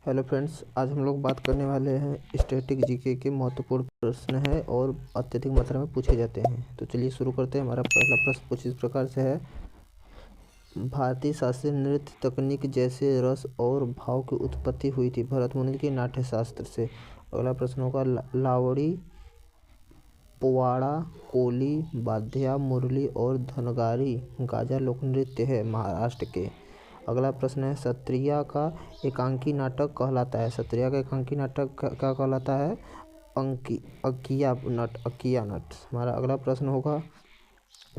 Hello friends, आज हम लोग बात करने वाले हैं स्टैटिक जीके के महत्वपूर्ण प्रश्न है और अत्यधिक मात्रा में पूछे जाते हैं। तो चलिए शुरू करते हैं। हमारा पहला प्रश्न कुछ इस प्रकार से है। भारतीय शास्त्रीय नृत्य तकनीक जैसे रस और भाव की उत्पत्ति हुई थी भरत मुनि के नाट्य शास्त्र से। अगला प्रश्न होगा लावड़ी, पोवाड़ा, कोली, बाध्या, मुरली और धनगारी गाजा लोक नृत्य है महाराष्ट्र के। अगला प्रश्न है सत्रिया का एकांकी नाटक कहलाता है। सत्रिया का एकांकी नाटक क्या कहलाता है? अक्किया नट। हमारा अगला प्रश्न होगा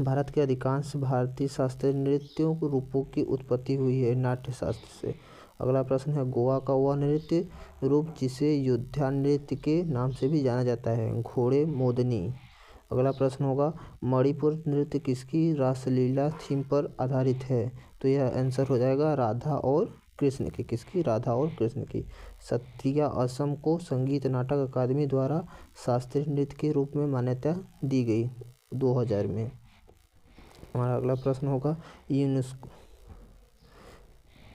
भारत के अधिकांश भारतीय शास्त्रीय नृत्यों रूपों की उत्पत्ति हुई है नाट्य शास्त्र से। अगला प्रश्न है गोवा का वह नृत्य रूप जिसे योद्धा नृत्य के नाम से भी जाना जाता है, घोड़े मोदनी। अगला प्रश्न होगा मणिपुर नृत्य किसकी रासलीला थीम पर आधारित है? तो यह आंसर हो जाएगा राधा और कृष्ण की। किसकी? राधा और कृष्ण की। सत्रिया असम को संगीत नाटक अकादमी द्वारा शास्त्रीय नृत्य के रूप में मान्यता दी गई 2000 में। हमारा अगला प्रश्न होगा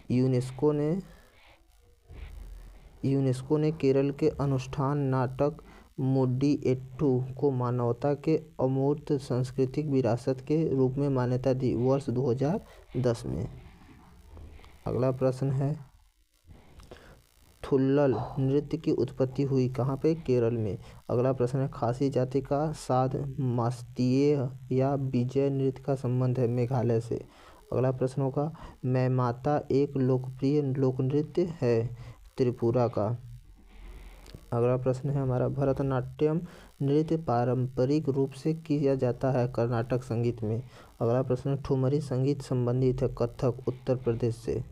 यूनेस्को ने केरल के अनुष्ठान नाटक मुडियट्टू को मानवता के अमूर्त सांस्कृतिक विरासत के रूप में मान्यता दी वर्ष 2010 में। अगला प्रश्न है थुल्लल नृत्य की उत्पत्ति हुई कहाँ पे? केरल में। अगला प्रश्न है खासी जाति का साध मास्तीय या विजय नृत्य का संबंध है मेघालय से। अगला प्रश्न होगा मैमाता एक लोकप्रिय लोक नृत्य है त्रिपुरा का। अगला प्रश्न है हमारा भरतनाट्यम नृत्य पारंपरिक रूप से किया जाता है कर्नाटक संगीत में। अगला प्रश्न ठुमरी संगीत संबंधित है कथक उत्तर प्रदेश से।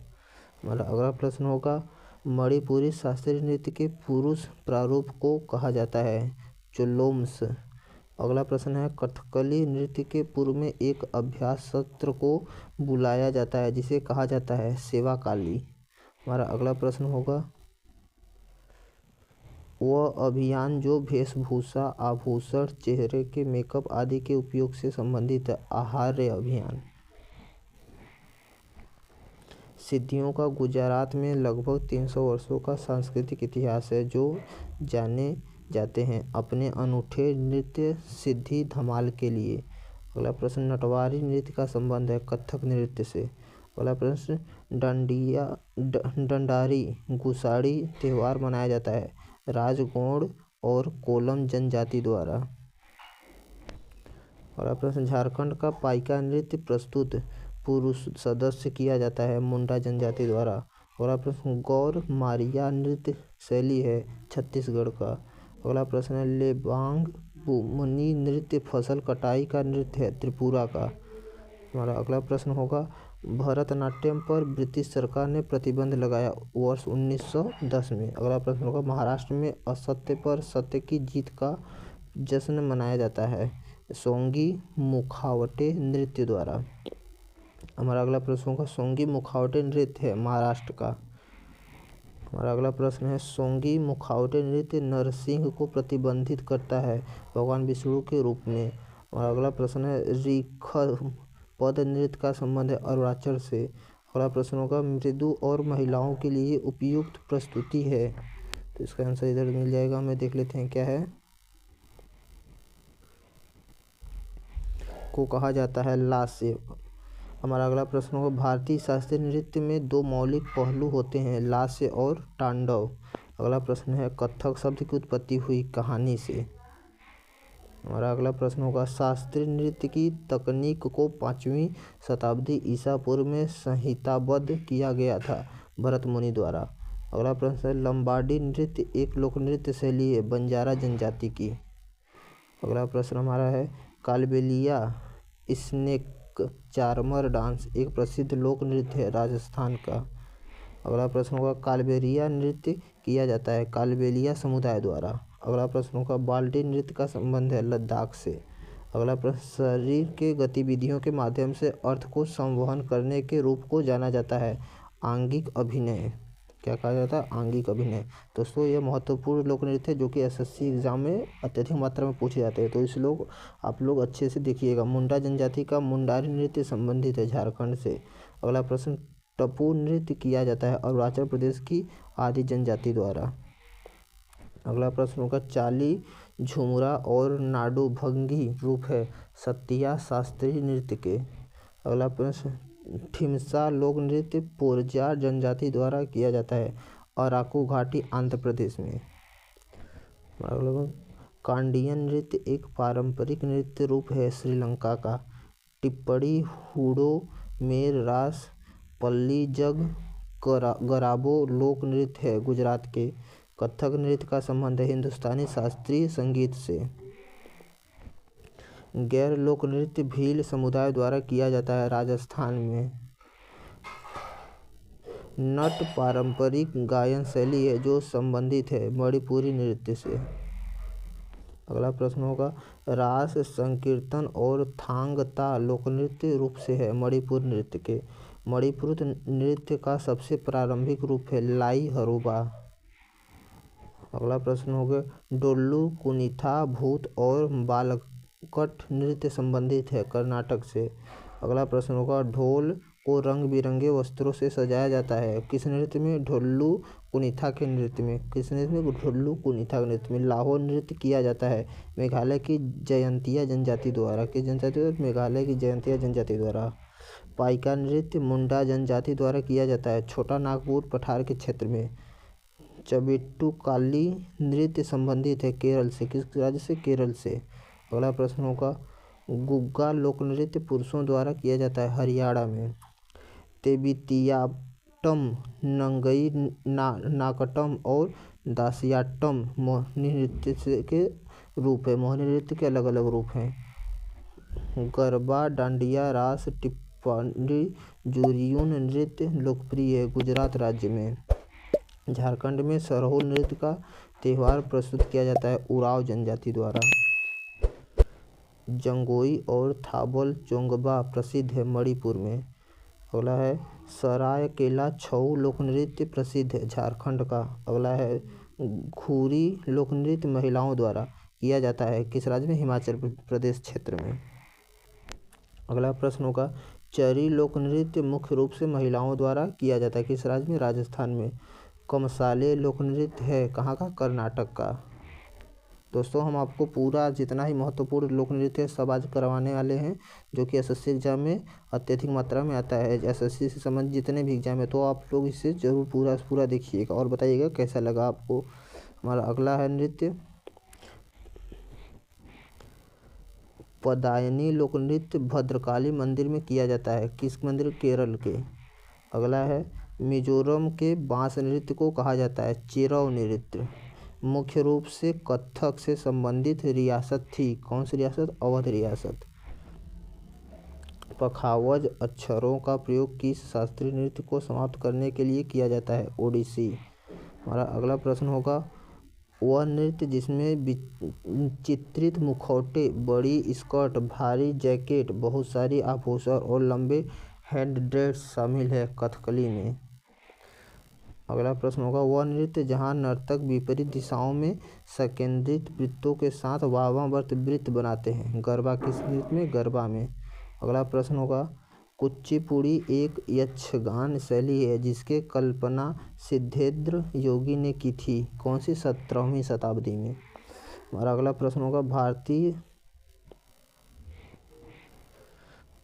हमारा अगला प्रश्न होगा मणिपुरी शास्त्रीय नृत्य के पुरुष प्रारूप को कहा जाता है चोलोम्स। अगला प्रश्न है कथकली नृत्य के पूर्व में एक अभ्यास सत्र को बुलाया जाता है जिसे कहा जाता है सेवा काली। हमारा अगला प्रश्न होगा वह अभियान जो वेशभूषा आभूषण चेहरे के मेकअप आदि के उपयोग से संबंधित है आहार्य अभियान। सिद्धियों का गुजरात में लगभग 300 वर्षों का सांस्कृतिक इतिहास है जो जाने जाते हैं अपने अनूठे नृत्य सिद्धि धमाल के लिए। अगला प्रश्न नटवारी नृत्य का संबंध है कथक नृत्य से। अगला प्रश्न दंडारी गुसाड़ी त्यौहार मनाया जाता है राजगौड़ और कोलम जनजाति द्वारा। अगला प्रश्न झारखंड का पाइका नृत्य प्रस्तुत पुरुष सदस्य किया जाता है मुंडा जनजाति द्वारा। अगला प्रश्न गौर मारिया नृत्य शैली है छत्तीसगढ़ का। अगला प्रश्न है लेबांग बुमनी नृत्य फसल कटाई का नृत्य है त्रिपुरा का। हमारा अगला प्रश्न होगा भरतनाट्यम पर ब्रिटिश सरकार ने प्रतिबंध लगाया वर्ष 1910 में। अगला प्रश्न होगा महाराष्ट्र में असत्य पर सत्य की जीत का जश्न मनाया जाता है सोंगी मुखावटे नृत्य द्वारा। हमारा अगला प्रश्न होगा सोंगी मुखावटे नृत्य है महाराष्ट्र का। हमारा अगला प्रश्न है सोंगी मुखावटे नृत्य नरसिंह को प्रतिबंधित करता है भगवान विष्णु के रूप में। और अगला प्रश्न है रीख पद नृत्य का संबंध है अरुणाचल से। अगला प्रश्न होगा मृदु और महिलाओं के लिए उपयुक्त प्रस्तुति है। तो इसका आंसर इधर मिल जाएगा, हमें देख लेते हैं क्या है। को कहा जाता है लास्य। हमारा अगला प्रश्न होगा भारतीय शास्त्रीय नृत्य में दो मौलिक पहलू होते हैं लास्य और तांडव। अगला प्रश्न है कथक शब्द की उत्पत्ति हुई कहानी से। हमारा अगला प्रश्न होगा शास्त्रीय नृत्य की तकनीक को 5वीं शताब्दी ईसा पूर्व में संहिताबद्ध किया गया था भरत मुनि द्वारा। अगला प्रश्न है लंबाडी नृत्य एक लोक नृत्य शैली है बंजारा जनजाति की। अगला प्रश्न हमारा है कालबेलिया स्नेक चार्मर डांस एक प्रसिद्ध लोक नृत्य है राजस्थान का। अगला प्रश्न होगा कालबेलिया नृत्य किया जाता है कालबेलिया समुदाय द्वारा। अगला प्रश्न होगा बाल्टी नृत्य का संबंध है लद्दाख से। अगला प्रश्न शरीर के गतिविधियों के माध्यम से अर्थ को संवहन करने के रूप को जाना जाता है आंगिक अभिनय। क्या कहा जाता है? आंगिक अभिनय। दोस्तों ये महत्वपूर्ण लोक नृत्य है जो कि एसएससी एग्जाम में अत्यधिक मात्रा में पूछे जाते हैं, तो इस लोग आप लोग अच्छे से देखिएगा। मुंडा जनजाति का मुंडारी नृत्य संबंधित है झारखंड से। अगला प्रश्न टप्पू नृत्य किया जाता है अरुणाचल प्रदेश की आदि जनजाति द्वारा। अगला प्रश्न होगा चाली, झुमरा और नाडुभंगी रूप है सत्रिया शास्त्रीय नृत्य के। अगला प्रश्न ठिमसा लोक नृत्य पोरजार जनजाति द्वारा किया जाता है अराकू घाटी आंध्र प्रदेश में। अगला कांडियन नृत्य एक पारंपरिक नृत्य रूप है श्रीलंका का। टिप्पणी, हुडो, मेर रास, पल्ली जग, गराबो लोक नृत्य है गुजरात के। कथक नृत्य का संबंध है हिंदुस्तानी शास्त्रीय संगीत से। गैर लोक नृत्य भील समुदाय द्वारा किया जाता है राजस्थान में। नट पारंपरिक गायन शैली है जो संबंधित है मणिपुरी नृत्य से। अगला प्रश्न होगा रास, संकीर्तन और थांगता लोकनृत्य रूप से है मणिपुर नृत्य के। मणिपुर नृत्य का सबसे प्रारंभिक रूप है लाई हरुबा। अगला प्रश्न होगा डोल्लू, कुनिथा, भूत और बालकट नृत्य संबंधित है कर्नाटक से। अगला प्रश्न होगा ढोल को रंग बिरंगे वस्त्रों से सजाया जाता है किस नृत्य में? ढोल्लू कुनिथा के नृत्य में। किस नृत्य में? ढोल्लू कुनिथा के नृत्य में। लाहौर नृत्य किया जाता है मेघालय की जयंतिया जनजाति द्वारा। किस जनजाति द्वारा? मेघालय की जयंतिया जनजाति द्वारा। पाइका नृत्य मुंडा जनजाति द्वारा किया जाता है छोटा नागपुर पठार के क्षेत्र में। चबिट्टू काली नृत्य संबंधित है केरल से। किस राज्य से? केरल से। अगला प्रश्न होगा गुग्गा लोक नृत्य पुरुषों द्वारा किया जाता है हरियाणा में। तेबितियाट्टम, नंगई नाकटम और दासियाट्टम मोहिनी नृत्य के रूप है। मोहिनी नृत्य के अलग अलग रूप हैं। गरबा, डांडिया, रास, टिप्पणी, जुरियून नृत्य लोकप्रिय है गुजरात राज्य में। झारखंड में सरहुल नृत्य का त्यौहार प्रस्तुत किया जाता है उराव जनजाति द्वारा। जंगोई और थाबल चोंगबा प्रसिद्ध है मणिपुर में। अगला है सरायकेला छऊ लोक नृत्य प्रसिद्ध है झारखंड का। अगला है घूरी लोक नृत्य महिलाओं द्वारा किया जाता है किस राज्य में? हिमाचल प्रदेश क्षेत्र में। अगला प्रश्न होगा चरी लोक नृत्य मुख्य रूप से महिलाओं द्वारा किया जाता है किस राज्य में? राजस्थान में। कमसाले लोक नृत्य है कहाँ का? कर्नाटक का। दोस्तों हम आपको पूरा जितना ही महत्वपूर्ण लोक नृत्य है सब आज करवाने वाले हैं जो कि एसएससी एग्जाम में अत्यधिक मात्रा में आता है। एसएससी से संबंधित जितने भी एग्जाम है तो आप लोग इसे जरूर पूरा देखिएगा और बताइएगा कैसा लगा आपको। हमारा अगला है नृत्य पदायनी लोक नृत्य भद्रकाली मंदिर में किया जाता है किस मंदिर? केरल के। अगला है मिजोरम के बांस नृत्य को कहा जाता है चिरौ नृत्य। मुख्य रूप से कथक से संबंधित रियासत थी कौन सी रियासत? अवध रियासत। पखावज अक्षरों का प्रयोग किस शास्त्रीय नृत्य को समाप्त करने के लिए किया जाता है? ओडिसी। हमारा अगला प्रश्न होगा वह नृत्य जिसमें चित्रित मुखौटे, बड़ी स्कर्ट, भारी जैकेट, बहुत सारी आभूषण और लंबे हेडड्रेस शामिल है कथकली में। अगला प्रश्न होगा वह नृत्य जहां नर्तक विपरीत दिशाओं में संकेंद्रित वृत्तों के साथ वामावर्त वृत्त बनाते हैं गरबा किस नृत्य में? गरबा में। अगला प्रश्न होगा कुचिपुड़ी एक यक्षगान शैली है जिसके कल्पना सिद्धेंद्र योगी ने की थी कौन सी? 17वीं शताब्दी में। हमारा अगला प्रश्न होगा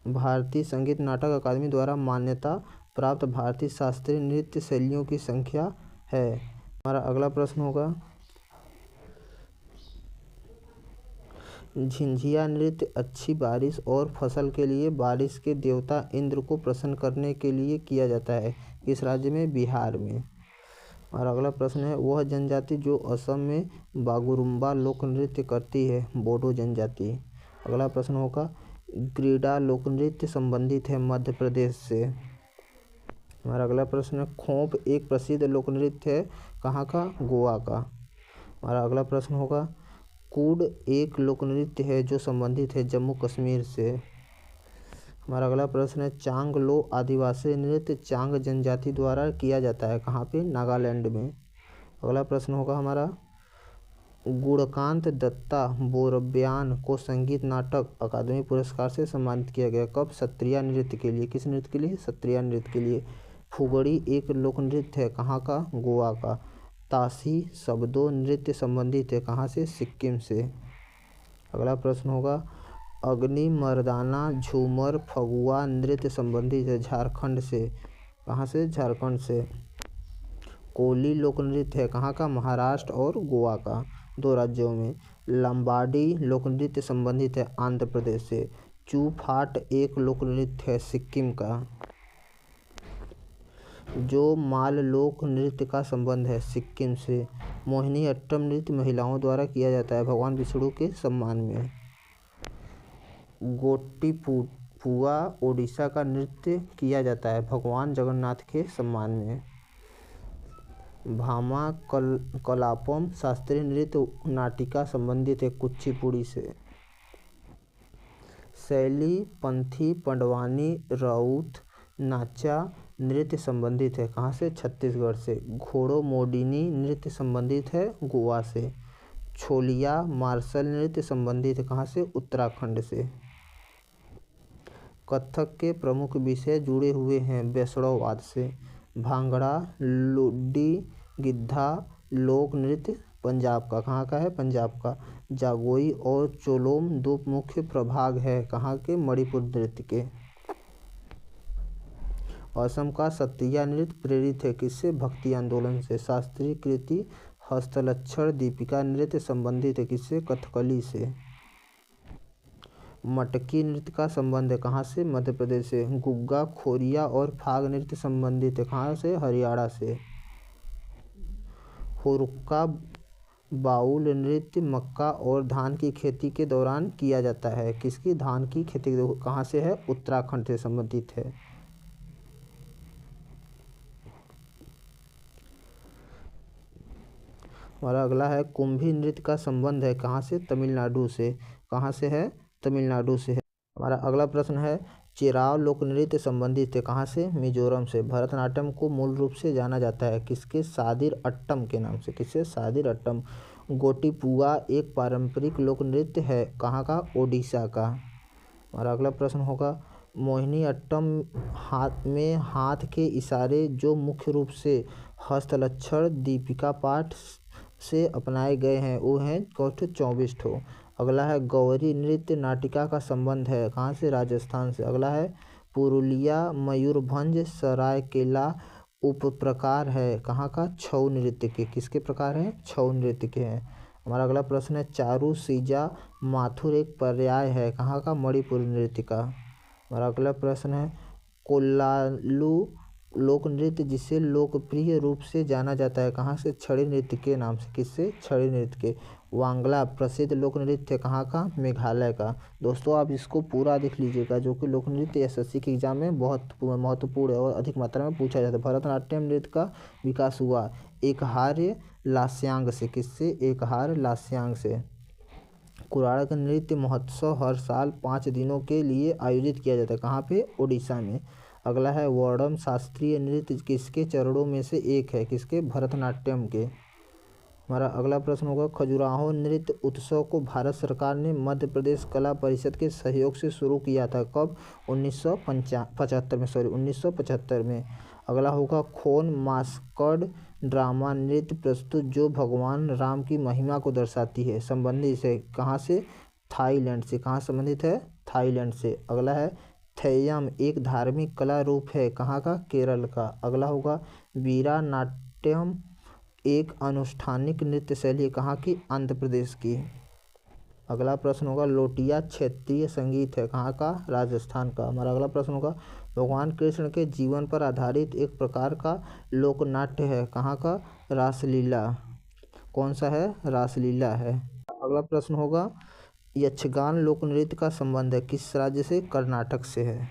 भारतीय संगीत नाटक अकादमी द्वारा मान्यता प्राप्त भारतीय शास्त्रीय नृत्य शैलियों की संख्या है। हमारा अगला प्रश्न होगा झिंझिया नृत्य अच्छी बारिश और फसल के लिए बारिश के देवता इंद्र को प्रसन्न करने के लिए किया जाता है किस राज्य में? बिहार में। और अगला प्रश्न है वह जनजाति जो असम में बागुरुम्बा लोक नृत्य करती है बोडो जनजाति। अगला प्रश्न होगा ग्रीडा लोक नृत्य संबंधित है मध्य प्रदेश से। हमारा अगला प्रश्न है खोप एक प्रसिद्ध लोक नृत्य है कहाँ का? गोवा का। हमारा अगला प्रश्न होगा कूड एक लोक नृत्य है जो संबंधित है जम्मू कश्मीर से। हमारा अगला प्रश्न है चांग लो आदिवासी नृत्य चांग जनजाति द्वारा किया जाता है कहाँ पे? नागालैंड में। अगला प्रश्न होगा हमारा गुणकांत दत्ता बोरब्यान को संगीत नाटक अकादमी पुरस्कार से सम्मानित किया गया कब? सत्रिया नृत्य के लिए। किस नृत्य के लिए? सत्रिया नृत्य के लिए। फुगड़ी एक लोक नृत्य है, कहाँ का? गोवा का। ताशी शब्दों नृत्य संबंधित है, कहाँ से? सिक्किम से। अगला प्रश्न होगा अग्नि मर्दाना झूमर फगुआ नृत्य संबंधित है, झारखंड से। कहाँ से? झारखंड से। कोली लोक नृत्य है, कहाँ का? महाराष्ट्र और गोवा का, 2 राज्यों में। लंबाडी लोक नृत्य संबंधित है, आंध्र प्रदेश से। चूफाट एक लोक नृत्य है, सिक्किम का। जो माल लोक नृत्य का संबंध है, सिक्किम से। मोहिनी अट्टम नृत्य महिलाओं द्वारा किया जाता है, भगवान विष्णु के सम्मान में। गोटीपुआ ओडिशा का नृत्य किया जाता है, भगवान जगन्नाथ के सम्मान में। भामा कलापम शास्त्रीय नृत्य नाटिका संबंधित है, कुचिपुड़ी से। शैली पंथी पंडवानी राउत नाचा नृत्य संबंधित है, कहाँ से? छत्तीसगढ़ से। घोड़ो मोडिनी नृत्य संबंधित है, गोवा से। छोलिया मार्शल नृत्य संबंधित है, कहाँ से? उत्तराखंड से। कथक के प्रमुख विषय जुड़े हुए हैं, वैष्णववाद से। भांगड़ा लुड्डी गिद्धा लोक नृत्य पंजाब का, कहाँ का है? पंजाब का। जागोई और चोलोम 2 मुख्य प्रभाग है, कहाँ के? मणिपुर नृत्य के। असम का सत्रिया नृत्य प्रेरित है, किससे? भक्ति आंदोलन से। शास्त्रीय कृति हस्तलक्षण दीपिका नृत्य संबंधित है, किससे? कथकली से। मटकी नृत्य का संबंध है, कहाँ से? मध्य प्रदेश से। गुग्गा खोरिया और फाग नृत्य संबंधित है, कहाँ से? हरियाणा से। हुरक्का बाउल नृत्य मक्का और धान की खेती के दौरान किया जाता है, किसकी? धान की खेती। कहाँ से है? उत्तराखंड से संबंधित है। हमारा अगला है कुंभी नृत्य का संबंध है, कहाँ से? तमिलनाडु से। कहाँ से है? तमिलनाडु से है। हमारा अगला प्रश्न है चिराव लोक नृत्य संबंधित है, कहाँ से? मिजोरम से। भरतनाट्यम को मूल रूप से जाना जाता है, किसके? सादिर अट्टम के नाम से, किससे? सादिर अट्टम। गोटीपुआ एक पारंपरिक लोक नृत्य है, कहाँ का? ओडिशा का। हमारा अगला प्रश्न होगा मोहिनी अट्टम हाथ के इशारे जो मुख्य रूप से हस्तलक्षण दीपिका पाठ से अपनाए गए हैं, वो हैं 24 ठो। अगला है गौरी नृत्य नाटिका का संबंध है, कहाँ से? राजस्थान से। अगला है पुरुलिया मयूरभंज सरायकेला उप प्रकार है, कहाँ का? छऊ नृत्य के। किसके प्रकार है? छऊ नृत्य के हैं। हमारा अगला प्रश्न है चारू सीजा माथुर एक पर्याय है, कहाँ का? मणिपुर नृत्य का। हमारा अगला प्रश्न है कोल्लालू लोक नृत्य जिसे लोकप्रिय रूप से जाना जाता है, कहाँ से? छड़ी नृत्य के नाम से, किससे? छड़ी नृत्य के। वांगला प्रसिद्ध लोक नृत्य कहाँ का? मेघालय का। दोस्तों आप इसको पूरा देख लीजिएगा, जो कि लोक नृत्य एसएससी के एग्जाम में बहुत महत्वपूर्ण है और अधिक मात्रा में पूछा जाता है। भरतनाट्यम नृत्य का विकास हुआ एकहार्य लास्यांग से, किससे? एकहार्य लास्यांग से। कुराड़ नृत्य महोत्सव हर साल 5 दिनों के लिए आयोजित किया जाता है, कहाँ पे? उड़ीसा में। अगला है वर्णम शास्त्रीय नृत्य किसके चरणों में से एक है, किसके? भरतनाट्यम के। हमारा अगला प्रश्न होगा खजुराहो नृत्य उत्सव को भारत सरकार ने मध्य प्रदेश कला परिषद के सहयोग से शुरू किया था, कब? 1975 में। अगला होगा खोन मास्कड ड्रामा नृत्य प्रस्तुत जो भगवान राम की महिमा को दर्शाती है, संबंधित है, कहाँ से? थाईलैंड से। कहाँ संबंधित है? थाईलैंड से। अगला है थेयम एक धार्मिक कला रूप है, कहाँ का? केरल का। अगला होगा वीरा नाट्यम एक अनुष्ठानिक नृत्य शैली, कहाँ की? आंध्र प्रदेश की। अगला प्रश्न होगा लोटिया क्षेत्रीय संगीत है, कहाँ का? राजस्थान का। हमारा अगला प्रश्न होगा भगवान कृष्ण के जीवन पर आधारित एक प्रकार का लोकनाट्य है, कहाँ का? रासलीला। कौन सा है? रासलीला है। अगला प्रश्न होगा यक्षगान लोक नृत्य का संबंध है किस राज्य से? कर्नाटक से है।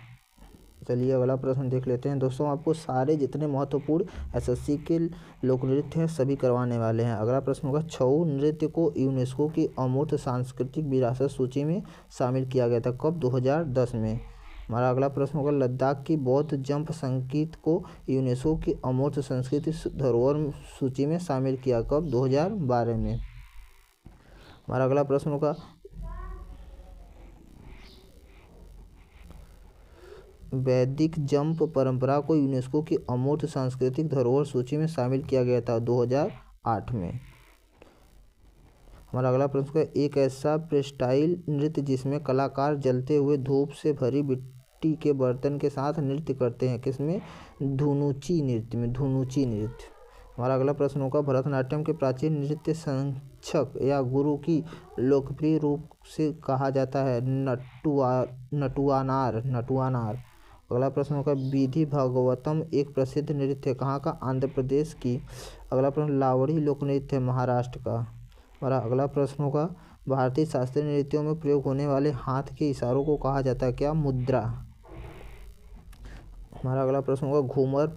चलिए अगला प्रश्न देख लेते हैं। दोस्तों आपको सारे जितने महत्वपूर्ण एसएससी के लोक नृत्य हैं सभी करवाने वाले हैं। अगला प्रश्न होगा छऊ नृत्य को यूनेस्को की अमूर्त सांस्कृतिक विरासत सूची में शामिल किया गया था, कब? 2010 में। हमारा अगला प्रश्न होगा लद्दाख की बौद्ध जंप संगीत को यूनेस्को की अमूर्त संस्कृति धरोहर सूची में शामिल किया, कब? 2012 में। हमारा अगला प्रश्न होगा वैदिक जंप परंपरा को यूनेस्को की अमूर्त सांस्कृतिक धरोहर सूची में शामिल किया गया था 2008 में। हमारा अगला प्रश्न है, एक ऐसा फ्रीस्टाइल नृत्य जिसमें कलाकार जलते हुए धूप से भरी मिट्टी के बर्तन के साथ नृत्य करते हैं, किसमें? धुनुची नृत्य में, धुनुची नृत्य। हमारा अगला प्रश्न होगा, भरतनाट्यम के प्राचीन नृत्य संक्षक या गुरु की लोकप्रिय रूप से कहा जाता है नटुआनार, नटुआनार। अगला प्रश्न होगा, विधि भागवतम एक प्रसिद्ध नृत्य कहाँ का? आंध्र प्रदेश की। अगला प्रश्न, लावड़ी लोक नृत्य महाराष्ट्र का। हमारा अगला प्रश्न होगा, भारतीय शास्त्रीय नृत्यों में प्रयोग होने वाले हाथ के इशारों को कहा जाता है क्या? मुद्रा। हमारा अगला प्रश्न होगा, घूमर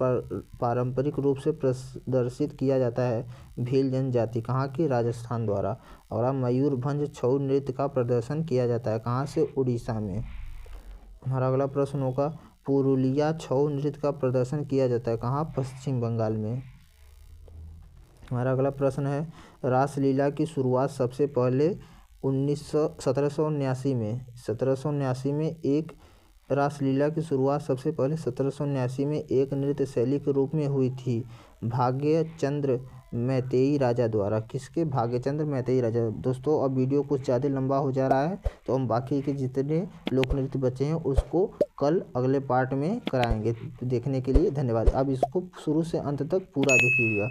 पारंपरिक रूप से प्रदर्शित किया जाता है भील जनजाति कहाँ की? राजस्थान द्वारा। और मयूरभंज छऊ नृत्य का प्रदर्शन किया जाता है कहाँ से? उड़ीसा में। हमारा अगला प्रश्न होगा, पुरुलिया छऊ नृत्य का प्रदर्शन किया जाता है कहाँ? पश्चिम बंगाल में। हमारा अगला प्रश्न है, रासलीला की शुरुआत सबसे पहले 1779 में 1779 में एक रासलीला की शुरुआत सबसे पहले 1779 में एक नृत्य शैली के रूप में हुई थी भाग्यचंद्र मैतेई राजा द्वारा। किसके? भाग्यचंद्र मैतेई राजा। दोस्तों अब वीडियो कुछ ज़्यादा लंबा हो जा रहा है, तो हम बाकी के जितने लोक नृत्य बचे हैं उसको कल अगले पार्ट में कराएंगे। देखने के लिए धन्यवाद। अब इसको शुरू से अंत तक पूरा देखिएगा।